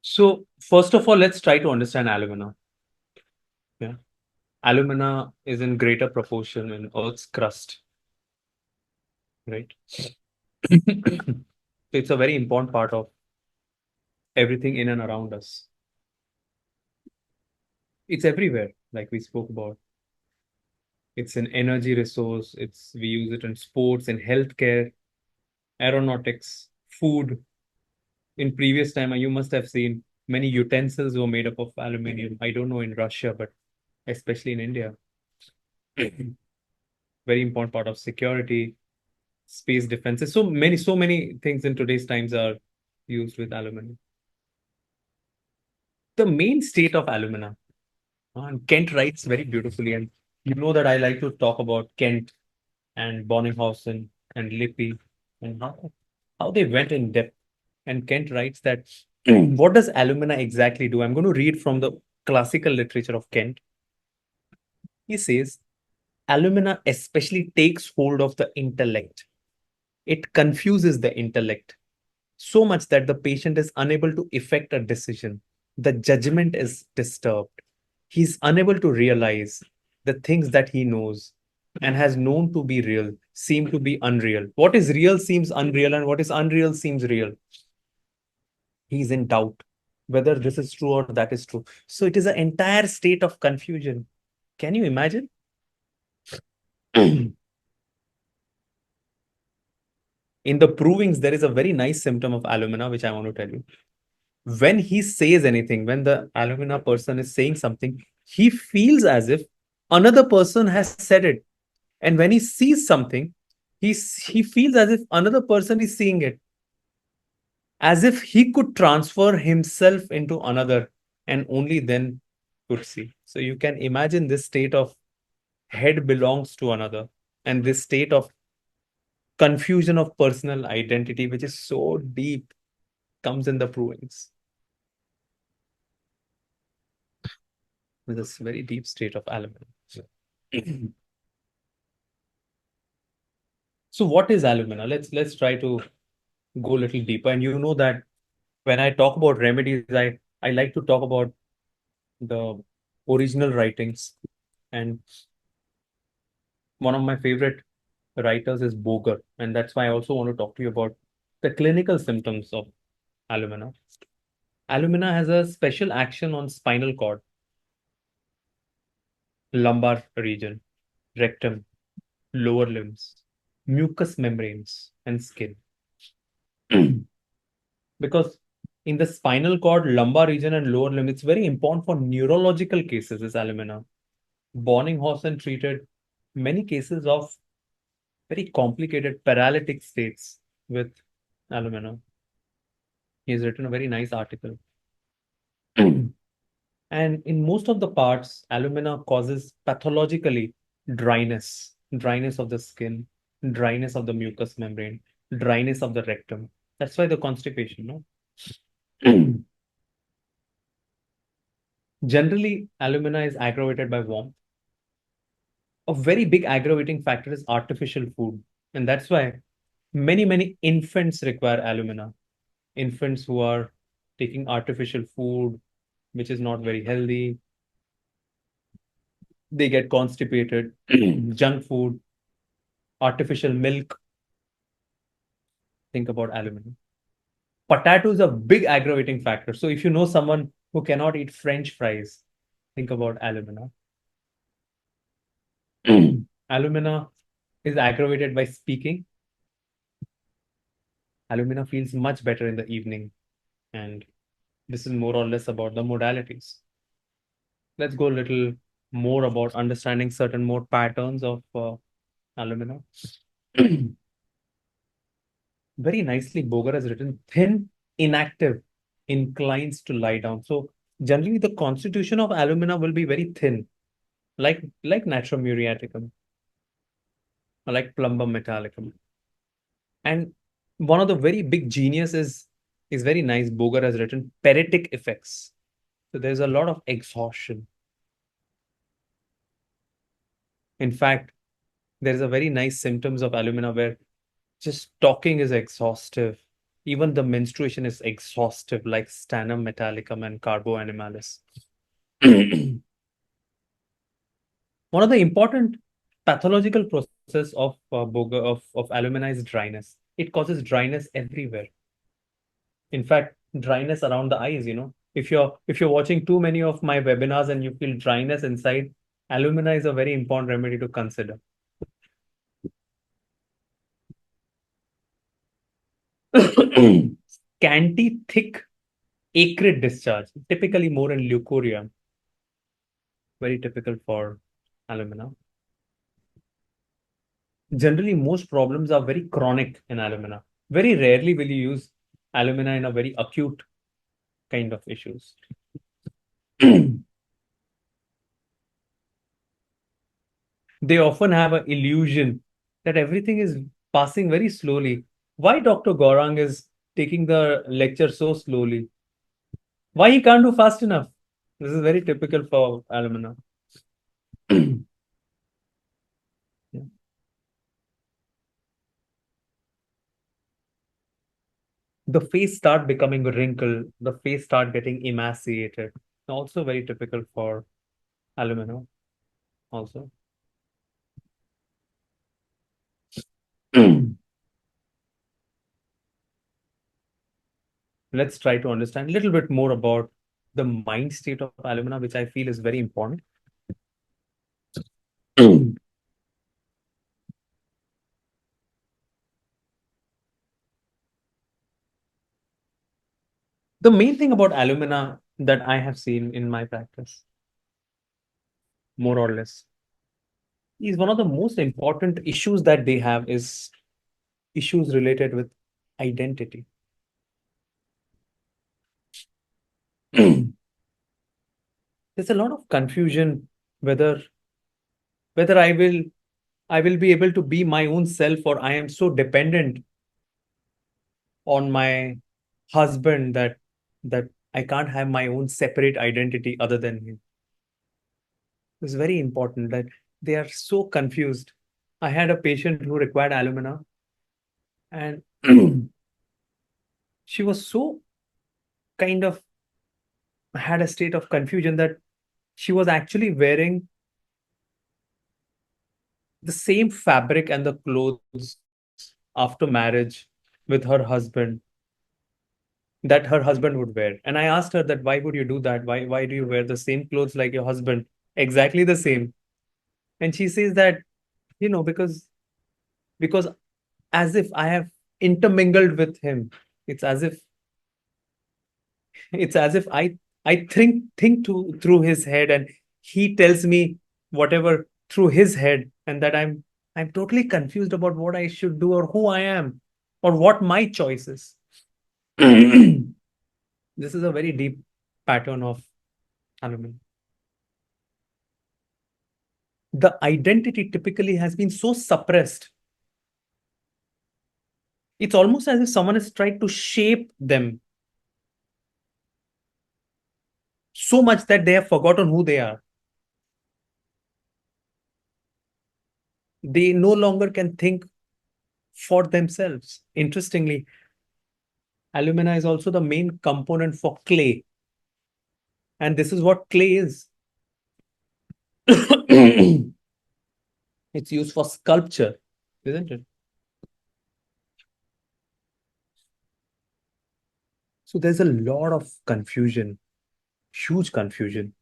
So first of all, let's try to understand alumina. Yeah. Alumina is in greater proportion in Earth's crust, right? So it's a very important part of everything in and around us. It's everywhere, like we spoke about. It's an energy resource. We use it in sports, in healthcare, aeronautics, food. In previous time, you must have seen many utensils were made up of aluminium. I don't know in Russia, but especially in India. Very important part of security, space defenses. So many things in today's times are used with aluminum. The main state of alumina, and Kent writes very beautifully, and you know that I like to talk about Kent and Bonninghausen and Lippi and how they went in depth. And Kent writes that what does alumina exactly do? I'm going to read from the classical literature of Kent. He says, alumina especially takes hold of the intellect. It confuses the intellect so much that the patient is unable to effect a decision. The judgment is disturbed. He's unable to realize the things that he knows and has known to be real seem to be unreal. What is real seems unreal, and what is unreal seems real. He's in doubt whether this is true or that is true. So it is an entire state of confusion. Can you imagine? In the provings, there is a very nice symptom of alumina, which I want to tell you. When he says anything, when the alumina person is saying something, he feels as if another person has said it. And when he sees something, he feels as if another person is seeing it, as if he could transfer himself into another and only then could see. So you can imagine this state of head belongs to another, and this state of confusion of personal identity, which is so deep, comes in the provings with this very deep state of alumina. So what is alumina? Let's try to go a little deeper. And you know that when I talk about remedies, I like to talk about the original writings. And one of my favorite writers is Boger. And that's why I also want to talk to you about the clinical symptoms of alumina. Alumina has a special action on spinal cord, lumbar region, rectum, lower limbs, mucous membranes, and skin. Because in the spinal cord, lumbar region, and lower limb, it's very important for neurological cases, this alumina. Bonninghausen treated many cases of very complicated paralytic states with alumina. He has written a very nice article. And in most of the parts, alumina causes pathologically dryness of the skin, dryness of the mucous membrane, dryness of the rectum. That's why the constipation, no? Generally, alumina is aggravated by warmth. A very big aggravating factor is artificial food. And that's why many infants require alumina. Infants who are taking artificial food, which is not very healthy, they get constipated. Junk food, artificial milk, think about alumina. Potato is a big aggravating factor. So if you know someone who cannot eat French fries, think about alumina. Alumina is aggravated by speaking. Alumina feels much better in the evening. And this is more or less about the modalities. Let's go a little more about understanding certain more patterns of alumina. Very nicely, Boger has written thin, inactive, inclines to lie down. So generally, the constitution of alumina will be very thin, like natrium muriaticum, or like plumbum metallicum. And one of the very big genius is very nice. Boger has written peritic effects. So there's a lot of exhaustion. In fact, there is a very nice symptoms of alumina where just talking is exhaustive. Even the menstruation is exhaustive, like sternum metallicum and carbo animalis. One of the important pathological process of alumina is dryness. It causes dryness everywhere. In fact, dryness around the eyes, if you're watching too many of my webinars and you feel dryness inside, alumina is a very important remedy to consider. Scanty, thick, acrid discharge, typically more in leukorrhea, very typical for alumina. Generally, most problems are very chronic in alumina. Very rarely will you use alumina in a very acute kind of issues. They often have an illusion that everything is passing very slowly. Why Dr. Gaurang is taking the lecture so slowly? Why he can't do fast enough? This is very typical for alumina. Yeah. The face start becoming wrinkled, the face start getting emaciated. Also very typical for alumina also. Let's try to understand a little bit more about the mind state of alumina, which I feel is very important. The main thing about alumina that I have seen in my practice, more or less, is one of the most important issues that they have is issues related with identity. There's a lot of confusion whether whether I will be able to be my own self, or I am so dependent on my husband that I can't have my own separate identity other than him. It's very important that they are so confused. I had a patient who required alumina, and she was so kind of had a state of confusion that she was actually wearing the same fabric and the clothes after marriage with her husband that her husband would wear. And I asked her that why would you do that? Why do you wear the same clothes like your husband? Exactly the same. And she says that, because as if I have intermingled with him. It's as if I think through his head, and he tells me whatever through his head, and that I'm totally confused about what I should do or who I am or what my choice is. This is a very deep pattern of aluminum. The identity typically has been so suppressed. It's almost as if someone has tried to shape them so much that they have forgotten who they are. They no longer can think for themselves. Interestingly, alumina is also the main component for clay. And this is what clay is. It's used for sculpture, isn't it? So there's a lot of confusion, huge confusion.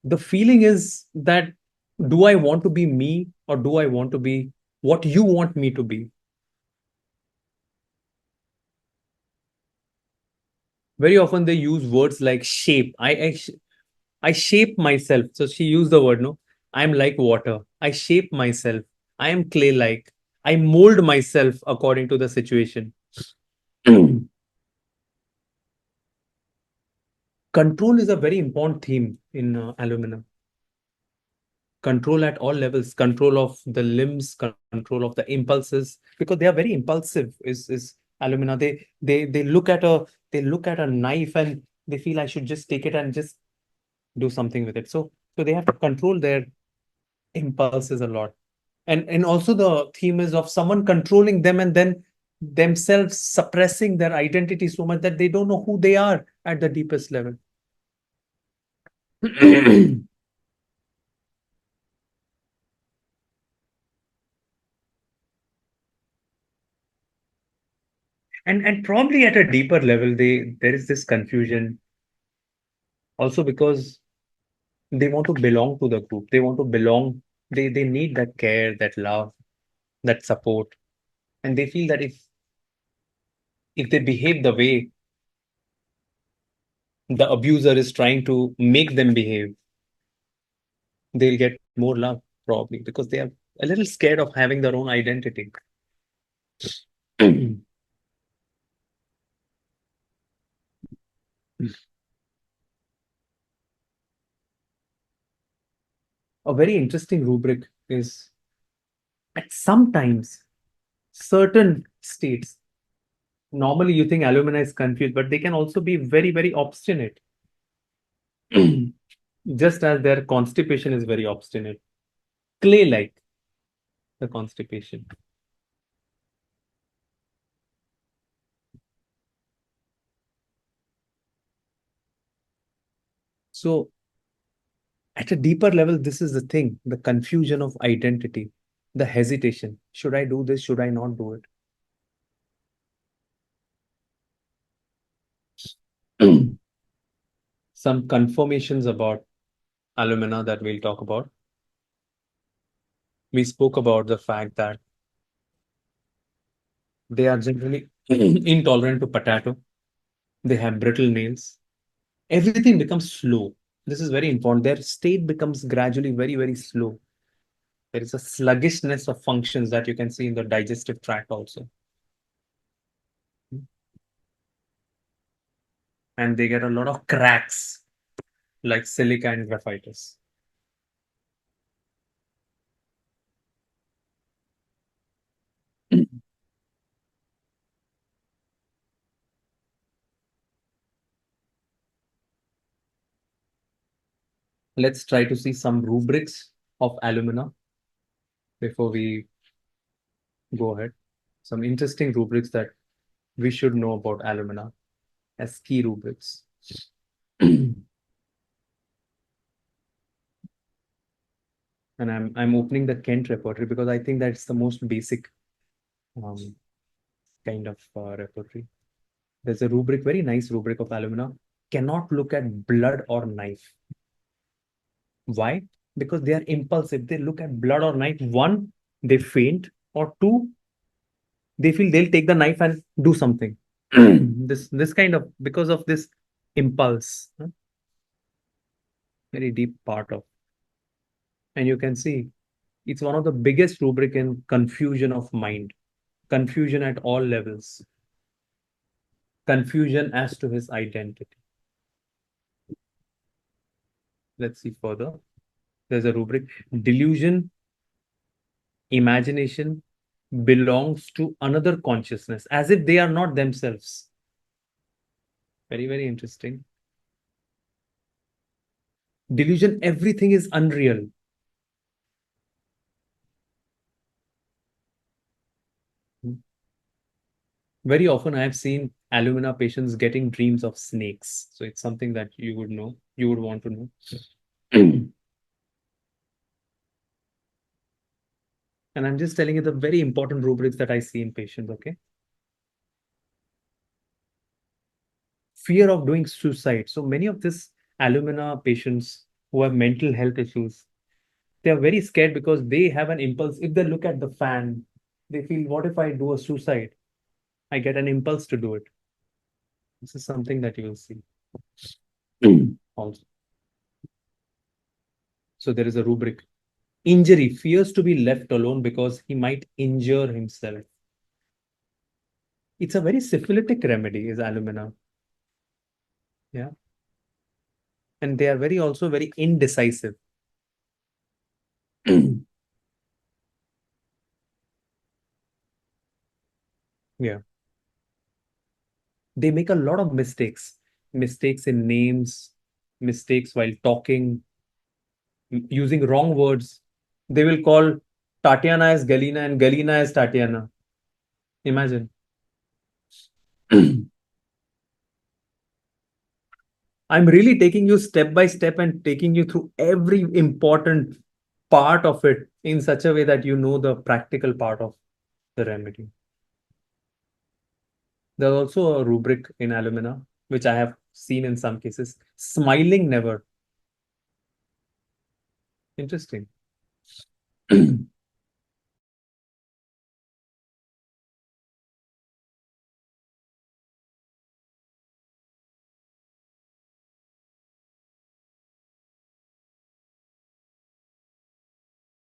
The feeling is that, do I want to be me, or do I want to be what you want me to be? Very often they use words like shape. I shape myself. So she used the word, no, I'm like water. I shape myself. I am clay like. I mold myself according to the situation. Control is a very important theme in aluminum. Control at all levels, control of the limbs, control of the impulses, because they are very impulsive. Is alumina? They look at a knife and they feel I should just take it and just do something with it. So they have to control their impulses a lot. And also the theme is of someone controlling them and then themselves suppressing their identity so much that they don't know who they are at the deepest level. And probably at a deeper level, there is this confusion also because they want to belong to the group. They want to belong. They need that care, that love, that support, and they feel that if they behave the way the abuser is trying to make them behave, they'll get more love probably because they are a little scared of having their own identity. A very interesting rubric is at sometimes certain states. Normally, you think alumina is confused, but they can also be very, very obstinate, just as their constipation is very obstinate, clay-like, the constipation. So, at a deeper level, this is the thing, the confusion of identity, the hesitation. Should I do this? Should I not do it? Some confirmations about alumina that we'll talk about. We spoke about the fact that they are generally intolerant to potato. They have brittle nails. Everything becomes slow. This is very important. Their state becomes gradually very, very slow. There is a sluggishness of functions that you can see in the digestive tract also. And they get a lot of cracks like silica and graphitis. Let's try to see some rubrics of alumina before we go ahead. Some interesting rubrics that we should know about alumina as key rubrics. And I'm opening the Kent repertory because I think that's the most basic um, kind of repertory. There's a rubric, very nice rubric of alumina. Cannot look at blood or knife. Why? Because they are impulsive. They look at blood or knife. One, they faint, or two, they feel they'll take the knife and do something. This kind of because of this impulse, huh? Very deep part of, and you can see it's one of the biggest rubric in confusion of mind, confusion at all levels, confusion as to his identity. Let's see further. There's a rubric delusion, imagination belongs to another consciousness as if they are not themselves. Very, very interesting. Delusion, everything is unreal. Very often I have seen alumina patients getting dreams of snakes. So it's something that you would know, you would want to know. And I'm just telling you the very important rubrics that I see in patients, okay? Fear of doing suicide. So many of these alumina patients who have mental health issues, they are very scared because they have an impulse. If they look at the fan, they feel, what if I do a suicide? I get an impulse to do it. This is something that you will see also. So there is a rubric. Injury, fears to be left alone because he might injure himself. It's a very syphilitic remedy, is alumina. Yeah. And they are very also very indecisive. Yeah. They make a lot of mistakes. Mistakes in names, mistakes while talking, using wrong words. They will call Tatiana is Galina and Galina is Tatiana. Imagine. I'm really taking you step by step and taking you through every important part of it in such a way that you know the practical part of the remedy. There's also a rubric in Alumina, which I have seen in some cases. Smiling never. Interesting.